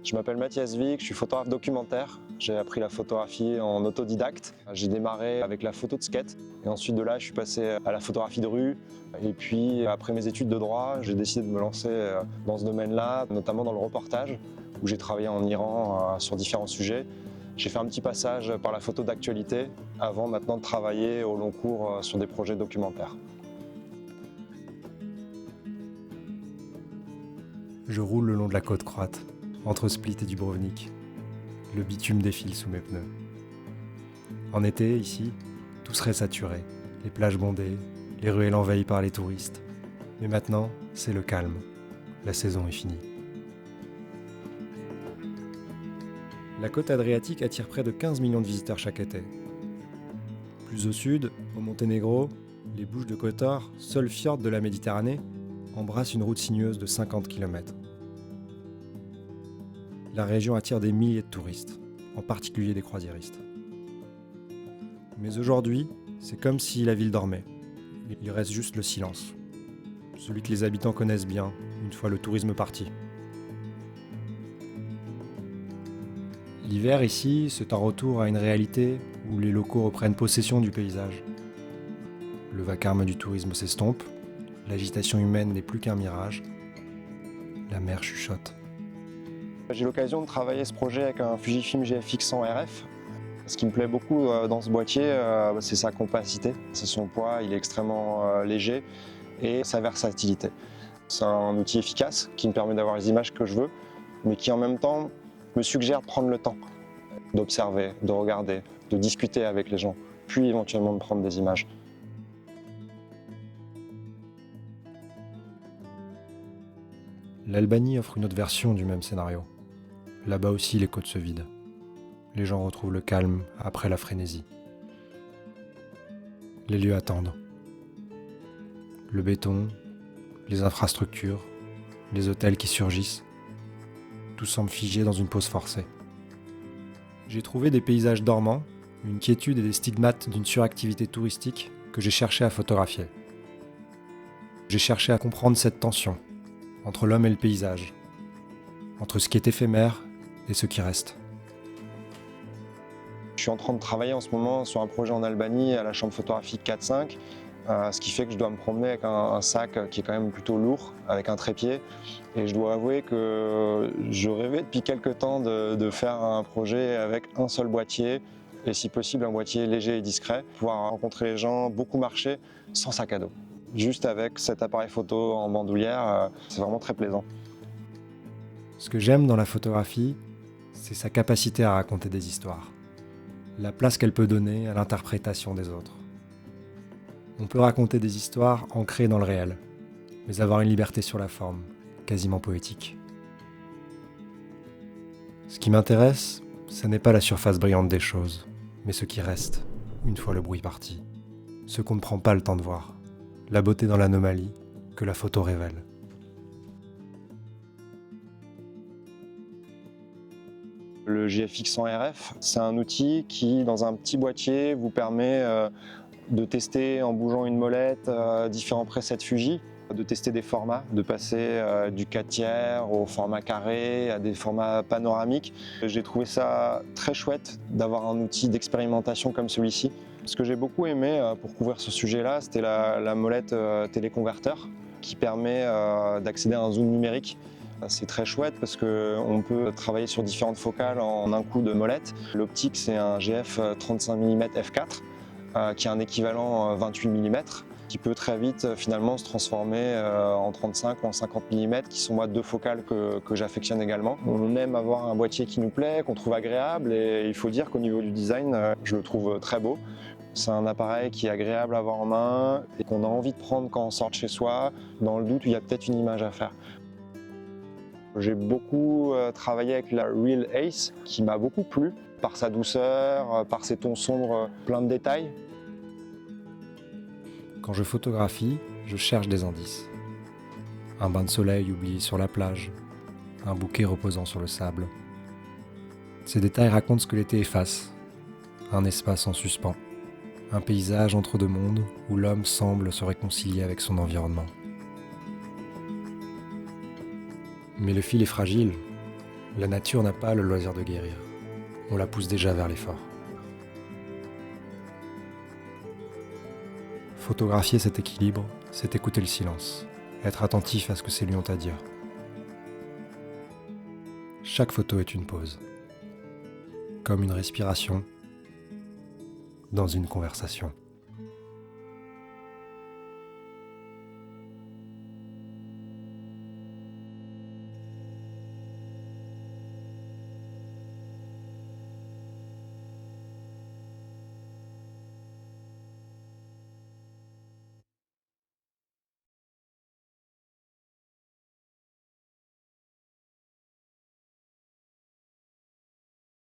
Je m'appelle Mathias Vic, je suis photographe documentaire. J'ai appris la photographie en autodidacte. J'ai démarré avec la photo de skate et ensuite de là je suis passé à la photographie de rue. Et puis après mes études de droit, j'ai décidé de me lancer dans ce domaine-là, notamment dans le reportage où j'ai travaillé en Iran sur différents sujets. J'ai fait un petit passage par la photo d'actualité avant maintenant de travailler au long cours sur des projets documentaires. Je roule le long de la côte croate, entre Split et Dubrovnik. Le bitume défile sous mes pneus. En été, ici, tout serait saturé. Les plages bondées, les ruelles envahies par les touristes. Mais maintenant, c'est le calme. La saison est finie. La côte adriatique attire près de 15 millions de visiteurs chaque été. Plus au sud, au Monténégro, les Bouches de Kotor, seul fjord de la Méditerranée, embrassent une route sinueuse de 50 km. La région attire des milliers de touristes, en particulier des croisiéristes. Mais aujourd'hui, c'est comme si la ville dormait. Il reste juste le silence. Celui que les habitants connaissent bien, une fois le tourisme parti. L'hiver ici, c'est un retour à une réalité où les locaux reprennent possession du paysage. Le vacarme du tourisme s'estompe, l'agitation humaine n'est plus qu'un mirage, la mer chuchote. J'ai l'occasion de travailler ce projet avec un Fujifilm GFX 100 RF. Ce qui me plaît beaucoup dans ce boîtier, c'est sa compacité, c'est son poids, il est extrêmement léger et sa versatilité. C'est un outil efficace qui me permet d'avoir les images que je veux, mais qui en même temps me suggère de prendre le temps d'observer, de regarder, de discuter avec les gens, puis éventuellement de prendre des images. L'Albanie offre une autre version du même scénario. Là-bas aussi, les côtes se vident. Les gens retrouvent le calme après la frénésie. Les lieux attendent. Le béton, les infrastructures, les hôtels qui surgissent, tout semble figé dans une pause forcée. J'ai trouvé des paysages dormants, une quiétude et des stigmates d'une suractivité touristique que j'ai cherché à photographier. J'ai cherché à comprendre cette tension entre l'homme et le paysage, entre ce qui est éphémère et ce qui reste. Je suis en train de travailler en ce moment sur un projet en Albanie à la chambre photographique 4-5, ce qui fait que je dois me promener avec un sac qui est quand même plutôt lourd, avec un trépied. Et je dois avouer que je rêvais depuis quelques temps de faire un projet avec un seul boîtier, et si possible un boîtier léger et discret, pouvoir rencontrer les gens, beaucoup marcher sans sac à dos. Juste avec cet appareil photo en bandoulière, c'est vraiment très plaisant. Ce que j'aime dans la photographie, c'est sa capacité à raconter des histoires. La place qu'elle peut donner à l'interprétation des autres. On peut raconter des histoires ancrées dans le réel, mais avoir une liberté sur la forme, quasiment poétique. Ce qui m'intéresse, ce n'est pas la surface brillante des choses, mais ce qui reste, une fois le bruit parti. Ce qu'on ne prend pas le temps de voir, la beauté dans l'anomalie que la photo révèle. Le GFX 100 RF, c'est un outil qui, dans un petit boîtier, vous permet de tester en bougeant une molette différents presets Fuji, de tester des formats, de passer du 4/3 au format carré, à des formats panoramiques. J'ai trouvé ça très chouette d'avoir un outil d'expérimentation comme celui-ci. Ce que j'ai beaucoup aimé pour couvrir ce sujet-là, c'était la molette téléconverteur qui permet d'accéder à un zoom numérique. C'est très chouette parce qu'on peut travailler sur différentes focales en un coup de molette. L'optique, c'est un GF 35 mm f4 qui a un équivalent 28 mm qui peut très vite finalement se transformer en 35 ou en 50 mm qui sont moi deux focales que j'affectionne également. On aime avoir un boîtier qui nous plaît, qu'on trouve agréable et il faut dire qu'au niveau du design, je le trouve très beau. C'est un appareil qui est agréable à avoir en main et qu'on a envie de prendre quand on sort de chez soi, dans le doute où il y a peut-être une image à faire. J'ai beaucoup travaillé avec la Real Ace qui m'a beaucoup plu par sa douceur, par ses tons sombres pleins de détails. Quand je photographie, je cherche des indices. Un bain de soleil oublié sur la plage, un bouquet reposant sur le sable. Ces détails racontent ce que l'été efface, un espace en suspens, un paysage entre deux mondes où l'homme semble se réconcilier avec son environnement. Mais le fil est fragile. La nature n'a pas le loisir de guérir. On la pousse déjà vers l'effort. Photographier cet équilibre, c'est écouter le silence, être attentif à ce que ces lieux ont à dire. Chaque photo est une pause, comme une respiration dans une conversation.